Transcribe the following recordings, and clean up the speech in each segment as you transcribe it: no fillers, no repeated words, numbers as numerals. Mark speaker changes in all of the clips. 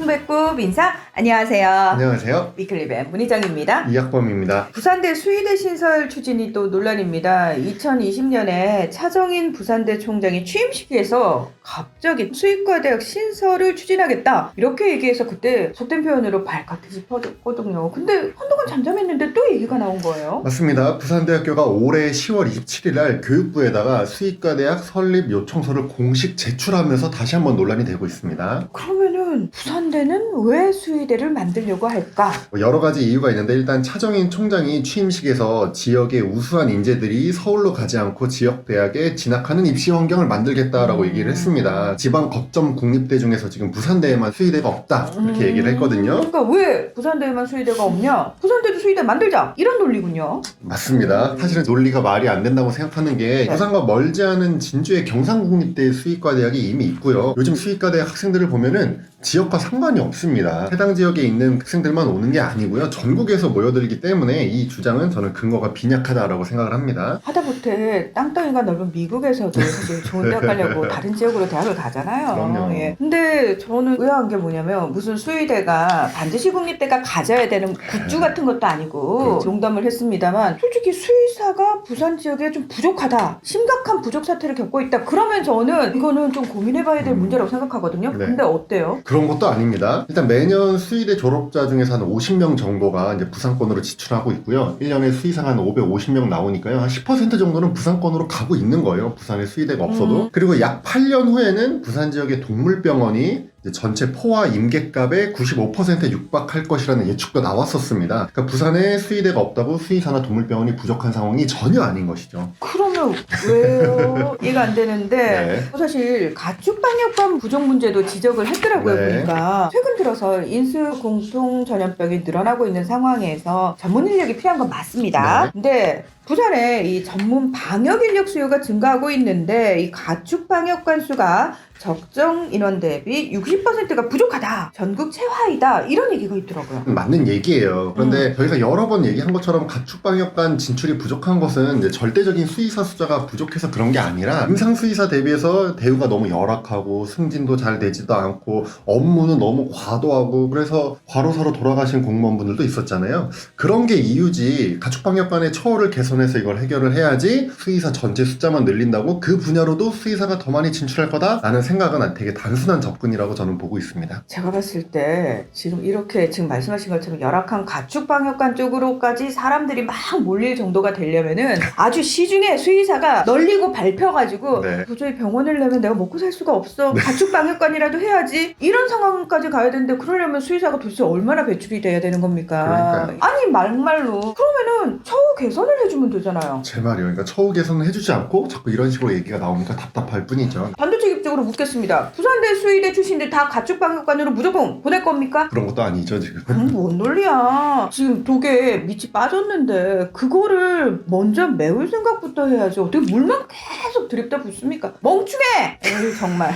Speaker 1: 배꼽 인사 안녕하세요.
Speaker 2: 안녕하세요.
Speaker 1: 위클리의 문희정입니다.
Speaker 2: 이학범입니다.
Speaker 1: 부산대 수의대 신설 추진이 또 논란입니다. 2020년에 차정인 부산대 총장이 취임식에서 갑자기 수의과대학 신설을 추진하겠다 이렇게 얘기해서 그때 속된 표현으로 발칵 뒤집어졌거든요. 근데 한동안 잠잠했는데 또 얘기가 나온 거예요.
Speaker 2: 맞습니다. 부산대학교가 올해 10월 27일 날 교육부에다가 수의과대학 설립 요청서를 공식 제출하면서 다시 한번 논란이 되고 있습니다.
Speaker 1: 그러면은 부산대는 왜 수의대를 만들려고 할까?
Speaker 2: 여러 가지 이유가 있는데 일단 차정인 총장이 취임식에서 지역의 우수한 인재들이 서울로 가지 않고 지역 대학에 진학하는 입시 환경을 만들겠다라고 얘기를 했습니다. 지방 거점 국립대 중에서 지금 부산대에만 수의대가 없다 이렇게 얘기를 했거든요.
Speaker 1: 그러니까 왜 부산대에만 수의대가 없냐? 부산대도 수의대 만들자 이런 논리군요.
Speaker 2: 맞습니다. 사실은 논리가 말이 안 된다고 생각하는 게 부산과 멀지 않은 진주의 경상국립대 수의과대학이 이미 있고요. 요즘 수의과대학 학생들을 보면은 지역과 상관이 없습니다. 해당 지역에 있는 학생들만 오는 게 아니고요. 전국에서 모여들기 때문에 이 주장은 저는 근거가 빈약하다라고 생각을 합니다.
Speaker 1: 하다못해 땅덩이가 넓은 미국에서도 사실 좋은 대학 가려고 다른 지역으로 대학을 가잖아요.
Speaker 2: 그럼요.
Speaker 1: 예. 근데 저는 의아한 게 뭐냐면 무슨 수의대가 반드시 국립대가 가져야 되는 굿즈 같은 것도 아니고
Speaker 2: 그렇죠.
Speaker 1: 농담을 했습니다만 솔직히 수의사가 부산 지역에 좀 부족하다. 심각한 부족 사태를 겪고 있다. 그러면 저는 이거는 좀 고민해봐야 될 문제라고 생각하거든요.
Speaker 2: 네.
Speaker 1: 근데 어때요?
Speaker 2: 그런 것도 아닙니다. 일단 매년 수의대 졸업자 중에서 한 50명 정도가 이제 부산권으로 지출하고 있고요. 1년에 수의사가 한 550명 나오니까요. 한 10% 정도는 부산권으로 가고 있는 거예요. 부산에 수의대가 없어도. 그리고 약 8년 후에는 부산 지역의 동물병원이 이제 전체 포화 임계값의 95%에 육박할 것이라는 예측도 나왔었습니다. 그러니까 부산에 수의대가 없다고 수의사나 동물병원이 부족한 상황이 전혀 아닌 것이죠.
Speaker 1: 그러면 왜요? 이해가 안 되는데 사실 가축방역관 부족 문제도 지적을 했더라고요.
Speaker 2: 네.
Speaker 1: 보니까 최근 들어서 인수 공통 전염병이 늘어나고 있는 상황에서 전문 인력이 필요한 건 맞습니다.
Speaker 2: 네.
Speaker 1: 근데 부산에 이 전문 방역 인력 수요가 증가하고 있는데 이 가축방역관 수가 적정 인원 대비 60%가 부족하다. 전국 최하이다. 이런 얘기가 있더라고요.
Speaker 2: 맞는 얘기예요. 그런데 저희가 여러 번 얘기한 것처럼 가축방역관 진출이 부족한 것은 이제 절대적인 수의사 숫자가 부족해서 그런 게 아니라 임상 수의사 대비해서 대우가 너무 열악하고 승진도 잘 되지도 않고 업무는 너무 과도하고 그래서 과로사로 돌아가신 공무원분들도 있었잖아요. 그런 게 이유지. 가축방역관의 처우를 개선해서 이걸 해결을 해야지 수의사 전체 숫자만 늘린다고 그 분야로도 수의사가 더 많이 진출할 거다라는 생각은 되게 단순한 접근이라고 저는 보고 있습니다.
Speaker 1: 제가 봤을 때 지금 이렇게 지금 말씀하신 것처럼 열악한 가축방역관 쪽으로까지 사람들이 막 몰릴 정도가 되려면은 아주 시중에 수의사가 널리고 밟혀가지고
Speaker 2: 네.
Speaker 1: 도저히 병원을 내면 내가 먹고 살 수가 없어. 가축방역관이라도 해야지. 이런 상황까지 가야 되는데 그러려면 수의사가 도대체 얼마나 배출이 돼야 되는 겁니까?
Speaker 2: 그러니까요.
Speaker 1: 아니 막말로 그러면은 처우 개선을 해주면 되잖아요.
Speaker 2: 제 말이요. 그러니까 처우 개선을 해주지 않고 자꾸 이런 식으로 얘기가 나오니까 답답할 뿐이죠.
Speaker 1: 반도체입적으로 묻겠습니다. 부산대 수의대 출신들 다 가축방역관으로 무조건 보낼 겁니까?
Speaker 2: 그런 것도 아니죠 지금.
Speaker 1: 뭔 논리야. 지금 독에 밑이 빠졌는데 그거를 먼저 메울 생각부터 해야지. 어떻게 물만 계속 들이다 붓습니까? 멍충해! 에이 정말.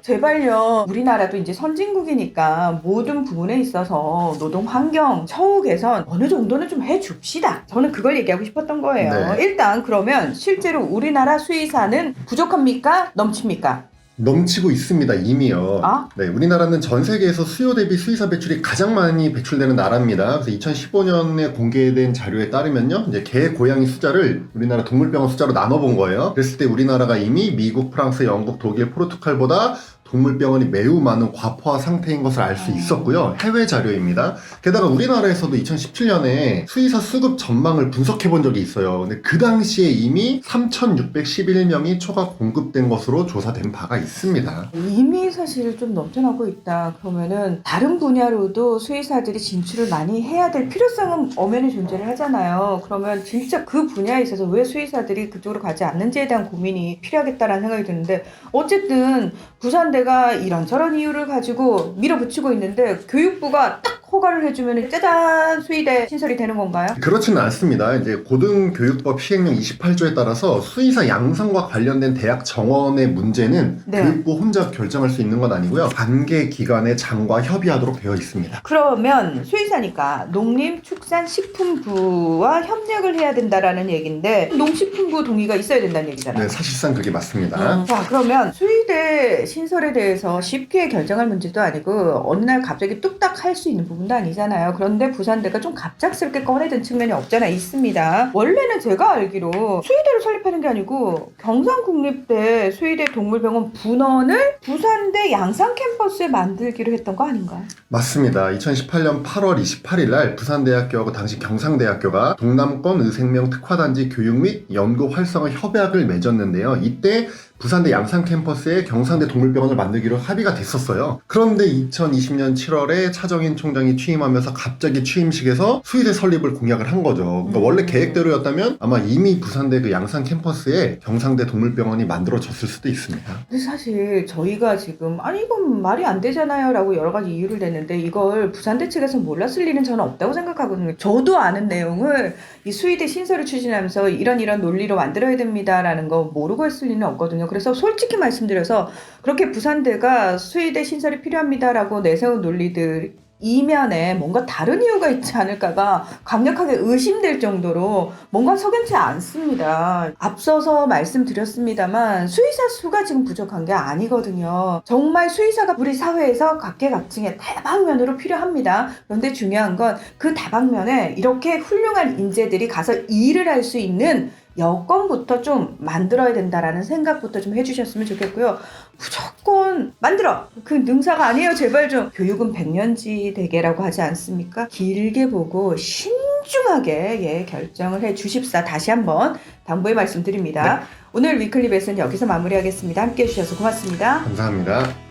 Speaker 1: 제발요. 우리나라도 이제 선진국이니까 모든 부분에 있어서 노동 환경, 처우 개선 어느 정도는 좀 해줍시다. 저는 그걸 얘기하고 싶었던 거예요.
Speaker 2: 네.
Speaker 1: 일단 그러면 실제로 우리나라 수의사는 부족합니까? 넘칩니까?
Speaker 2: 넘치고 있습니다 이미요.
Speaker 1: 아?
Speaker 2: 네, 우리나라는 전 세계에서 수요 대비 수의사 배출이 가장 많이 배출되는 나라입니다. 그래서 2015년에 공개된 자료에 따르면요, 이제 개, 고양이 숫자를 우리나라 동물병원 숫자로 나눠본 거예요. 그랬을 때 우리나라가 이미 미국, 프랑스, 영국, 독일, 포르투갈보다 동물병원이 매우 많은 과포화 상태인 것을 알 수 있었고요. 해외 자료입니다. 게다가 우리나라에서도 2017년에 수의사 수급 전망을 분석해 본 적이 있어요. 근데 그 당시에 이미 3,611명이 초과 공급된 것으로 조사된 바가 있습니다.
Speaker 1: 이미 사실 좀 넘쳐나고 있다. 그러면은 다른 분야로도 수의사들이 진출을 많이 해야 될 필요성은 엄연히 존재를 하잖아요. 그러면 진짜 그 분야에 있어서 왜 수의사들이 그쪽으로 가지 않는지에 대한 고민이 필요하겠다라는 생각이 드는데 어쨌든 부산대가 이런저런 이유를 가지고 밀어붙이고 있는데 교육부가 딱 허가를 해주면 짜잔 수의대 신설이 되는 건가요?
Speaker 2: 그렇지는 않습니다. 이제 고등교육법 시행령 28조에 따라서 수의사 양성과 관련된 대학 정원의 문제는
Speaker 1: 네.
Speaker 2: 교육부 혼자 결정할 수 있는 건 아니고요. 관계 기관의 장과 협의하도록 되어 있습니다.
Speaker 1: 그러면 수의사니까 농림축산식품부와 협력을 해야 된다라는 얘기인데 농식품부 동의가 있어야 된다는 얘기잖아요.
Speaker 2: 네, 사실상 그게 맞습니다.
Speaker 1: 자, 그러면 수의대 신설에 대해서 쉽게 결정할 문제도 아니고 어느 날 갑자기 뚝딱 할 수 있는 부분도 아니잖아요. 그런데 부산대가 좀 갑작스럽게 꺼내든 측면이 없잖아 있습니다. 원래는 제가 알기로 수의대를 설립하는 게 아니고 경상국립대 수의대 동물병원 분원을 부산대 양산 캠퍼스에 만들기로 했던 거 아닌가요?
Speaker 2: 맞습니다. 2018년 8월 28일 날 부산대학교하고 당시 경상대학교가 동남권 의생명 특화단지 교육 및 연구 활성화 협약을 맺었는데요. 이때 부산대 양산 캠퍼스에 경상대 동물병원을 만들기로 합의가 됐었어요. 그런데 2020년 7월에 차정인 총장이 취임하면서 갑자기 취임식에서 수의대 설립을 공약을 한 거죠. 그러니까 원래 계획대로였다면 아마 이미 부산대 그 양산 캠퍼스에 경상대 동물병원이 만들어졌을 수도 있습니다.
Speaker 1: 근데 사실 저희가 지금 아니 이건 말이 안 되잖아요 라고 여러 가지 이유를 냈는데 이걸 부산대 측에서 몰랐을 일은 저는 없다고 생각하거든요. 저도 아는 내용을 이 수의대 신설을 추진하면서 이런 논리로 만들어야 됩니다라는 거 모르고 했을 리는 없거든요. 그래서 솔직히 말씀드려서 그렇게 부산대가 수의대 신설이 필요합니다라고 내세운 논리들 이면에 뭔가 다른 이유가 있지 않을까가 강력하게 의심될 정도로 뭔가 석연치 않습니다. 앞서서 말씀드렸습니다만 수의사 수가 지금 부족한 게 아니거든요. 정말 수의사가 우리 사회에서 각계각층의 다방면으로 필요합니다. 그런데 중요한 건 그 다방면에 이렇게 훌륭한 인재들이 가서 일을 할 수 있는 여건부터 좀 만들어야 된다라는 생각부터 좀 해주셨으면 좋겠고요. 무조건 만들어! 그 능사가 아니에요. 제발 좀. 교육은 백년지 대계라고 하지 않습니까? 길게 보고 신중하게 결정을 해 주십사. 다시 한번 당부의 말씀드립니다.
Speaker 2: 네.
Speaker 1: 오늘 위클리 베스는 여기서 마무리하겠습니다. 함께해 주셔서 고맙습니다.
Speaker 2: 감사합니다.